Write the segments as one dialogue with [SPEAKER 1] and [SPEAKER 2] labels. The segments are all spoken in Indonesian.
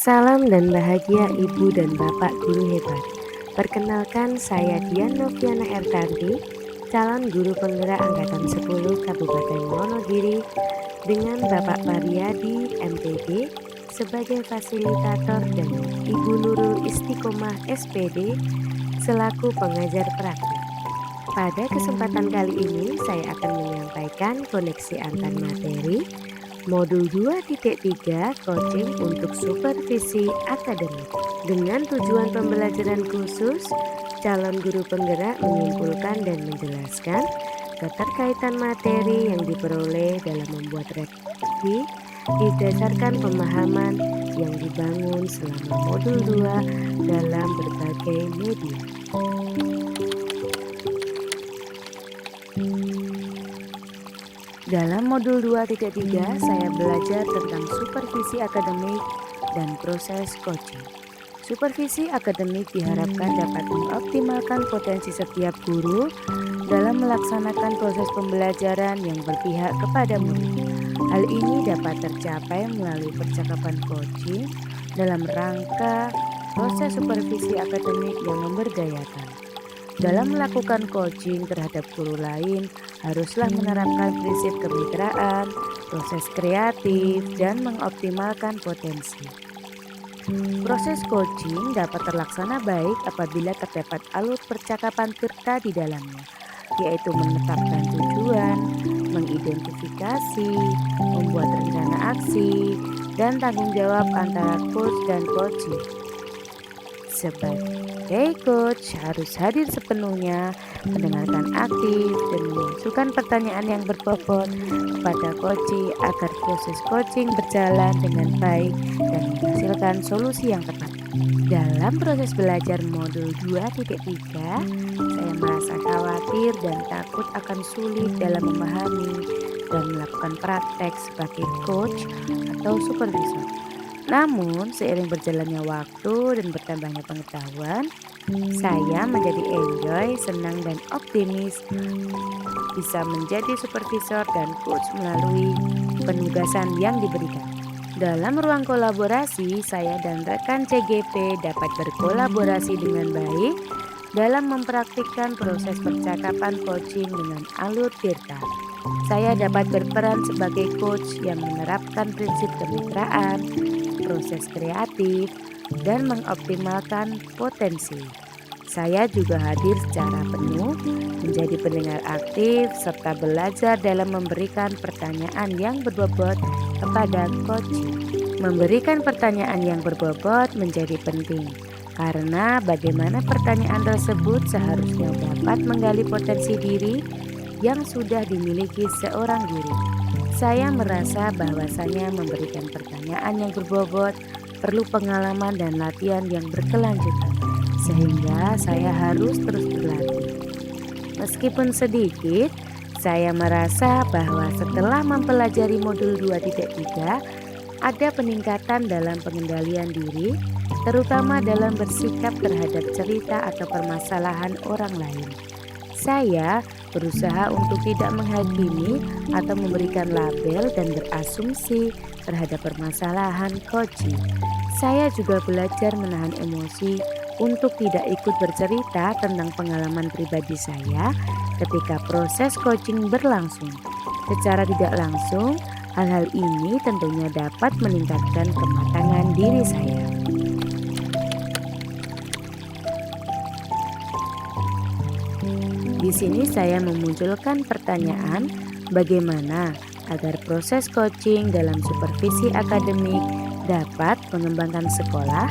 [SPEAKER 1] Salam dan bahagia Ibu dan Bapak Guru hebat. Perkenalkan saya Dian Noviana Ertanti, calon guru penggerak Angkatan 10 Kabupaten Wonogiri dengan Bapak Pariyadi MPD sebagai fasilitator dan Ibu Nurul Istiqomah SPD selaku pengajar praktik. Pada kesempatan kali ini saya akan menyampaikan koneksi antar materi Modul 2.3 Coaching untuk Supervisi Akademik. Dengan tujuan pembelajaran khusus, calon guru penggerak menyimpulkan dan menjelaskan keterkaitan materi yang diperoleh dalam membuat revisi didasarkan pemahaman yang dibangun selama modul 2 dalam berbagai media. Dalam modul 2.3 saya belajar tentang supervisi akademik dan proses coaching. Supervisi akademik diharapkan dapat mengoptimalkan potensi setiap guru dalam melaksanakan proses pembelajaran yang berpihak kepada murid. Hal ini dapat tercapai melalui percakapan coaching dalam rangka proses supervisi akademik yang memberdayakan. Dalam melakukan coaching terhadap guru lain, haruslah menerapkan prinsip kemitraan, proses kreatif, dan mengoptimalkan potensi. Proses coaching dapat terlaksana baik apabila terdapat alur percakapan serta di dalamnya, yaitu menetapkan tujuan, mengidentifikasi, membuat rencana aksi, dan tanggung jawab antara coach dan coachee. Sebagai coach harus hadir sepenuhnya, mendengarkan aktif, dan memasukkan pertanyaan yang berbobot kepada coachee agar proses coaching berjalan dengan baik dan menghasilkan solusi yang tepat. Dalam proses belajar modul 2.3, saya merasa khawatir dan takut akan sulit dalam memahami dan melakukan praktek sebagai coach atau supervisor. Namun, seiring berjalannya waktu dan bertambahnya pengetahuan, saya menjadi enjoy, senang, dan optimis bisa menjadi supervisor dan coach melalui penugasan yang diberikan. Dalam ruang kolaborasi, saya dan rekan CGP dapat berkolaborasi dengan baik dalam mempraktikkan proses percakapan coaching dengan alur tirta. Saya dapat berperan sebagai coach yang menerapkan prinsip kemitraan, proses kreatif, dan mengoptimalkan potensi. Saya juga hadir secara penuh, menjadi pendengar aktif, serta belajar dalam memberikan pertanyaan yang berbobot kepada coachee. Memberikan pertanyaan yang berbobot menjadi penting, karena bagaimana pertanyaan tersebut seharusnya dapat menggali potensi diri yang sudah dimiliki seorang guru. Saya merasa bahwasanya memberikan pertanyaan yang berbobot perlu pengalaman dan latihan yang berkelanjutan, sehingga saya harus terus berlatih. Meskipun sedikit, saya merasa bahwa setelah mempelajari modul 2.3, ada peningkatan dalam pengendalian diri, terutama dalam bersikap terhadap cerita atau permasalahan orang lain. Saya berusaha untuk tidak menghakimi atau memberikan label dan berasumsi terhadap permasalahan coaching. Saya juga belajar menahan emosi untuk tidak ikut bercerita tentang pengalaman pribadi saya ketika proses coaching berlangsung. Secara tidak langsung, hal-hal ini tentunya dapat meningkatkan kematangan diri saya. Di sini saya memunculkan pertanyaan, bagaimana agar proses coaching dalam supervisi akademik dapat mengembangkan sekolah?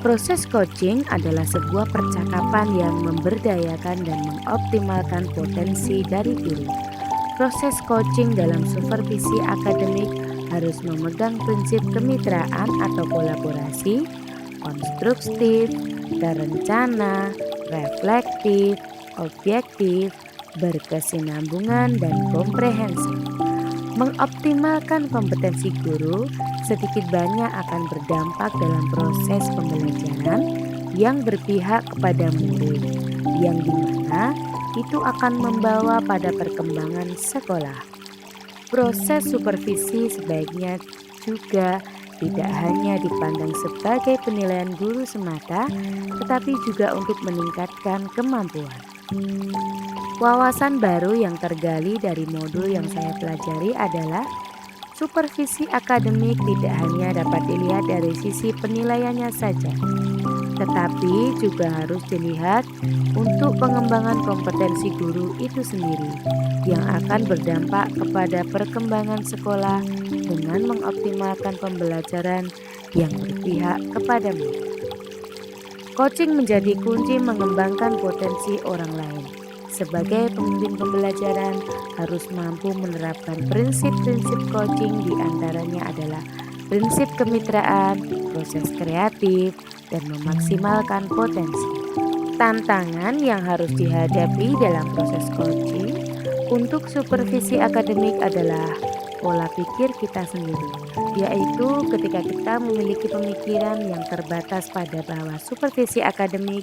[SPEAKER 1] Proses coaching adalah sebuah percakapan yang memberdayakan dan mengoptimalkan potensi dari guru. Proses coaching dalam supervisi akademik harus memegang prinsip kemitraan atau kolaborasi, konstruktif, terencana, reflektif, objektif, berkesinambungan, dan komprehensif. Mengoptimalkan kompetensi guru sedikit banyak akan berdampak dalam proses pembelajaran yang berpihak kepada murid, yang dimana itu akan membawa pada perkembangan sekolah. Proses supervisi sebaiknya juga tidak hanya dipandang sebagai penilaian guru semata, tetapi juga untuk meningkatkan kemampuan. Wawasan baru yang tergali dari modul yang saya pelajari adalah supervisi akademik tidak hanya dapat dilihat dari sisi penilaiannya saja, tetapi juga harus dilihat untuk pengembangan kompetensi guru itu sendiri yang akan berdampak kepada perkembangan sekolah dengan mengoptimalkan pembelajaran yang berpihak kepada murid. Coaching menjadi kunci mengembangkan potensi orang lain. Sebagai pemimpin pembelajaran harus mampu menerapkan prinsip-prinsip coaching, di antaranya adalah prinsip kemitraan, proses kreatif, dan memaksimalkan potensi. Tantangan yang harus dihadapi dalam proses coaching untuk supervisi akademik adalah pola pikir kita sendiri, yaitu ketika kita memiliki pemikiran yang terbatas pada bahwa supervisi akademik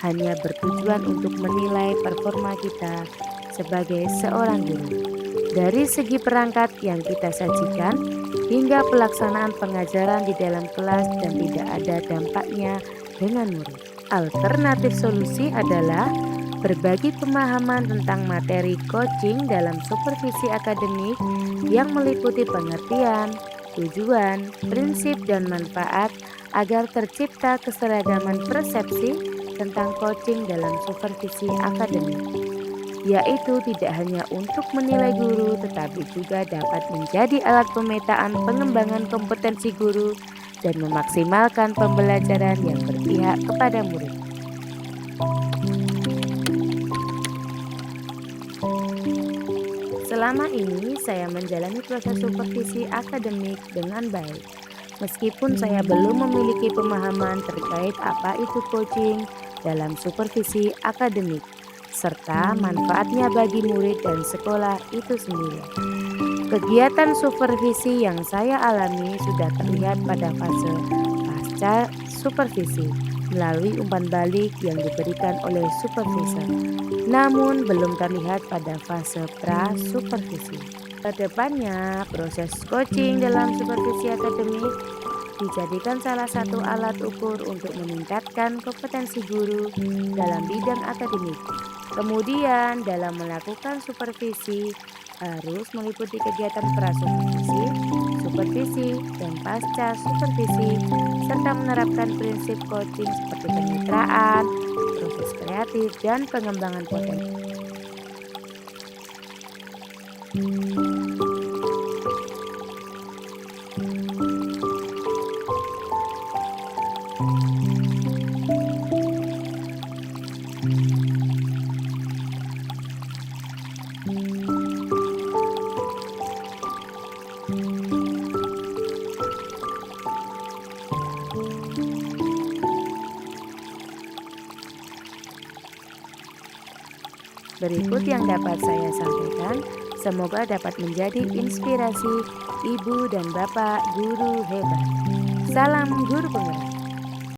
[SPEAKER 1] hanya bertujuan untuk menilai performa kita sebagai seorang guru. Dari segi perangkat yang kita sajikan hingga pelaksanaan pengajaran di dalam kelas dan tidak ada dampaknya dengan murid. Alternatif solusi adalah berbagi pemahaman tentang materi coaching dalam supervisi akademik yang meliputi pengertian, tujuan, prinsip, dan manfaat agar tercipta keseragaman persepsi tentang coaching dalam supervisi akademik, yaitu tidak hanya untuk menilai guru tetapi juga dapat menjadi alat pemetaan pengembangan kompetensi guru dan memaksimalkan pembelajaran yang berpihak kepada murid. Selama ini saya menjalani proses supervisi akademik dengan baik. Meskipun saya belum memiliki pemahaman terkait apa itu coaching dalam supervisi akademik, serta manfaatnya bagi murid dan sekolah itu sendiri. Kegiatan supervisi yang saya alami sudah terlihat pada fase pasca supervisi melalui umpan balik yang diberikan oleh supervisor, namun belum terlihat pada fase pra-supervisi. Kedepannya, proses coaching dalam supervisi akademik dijadikan salah satu alat ukur untuk meningkatkan kompetensi guru dalam bidang akademik. Kemudian, dalam melakukan supervisi harus meliputi kegiatan pra-supervisi, supervisi, dan pasca supervisi, serta menerapkan prinsip coaching seperti kemitraan, proses kreatif, dan pengembangan potensi. Berikut yang dapat saya sampaikan, semoga dapat menjadi inspirasi ibu dan bapak guru hebat. Salam guru penggerak.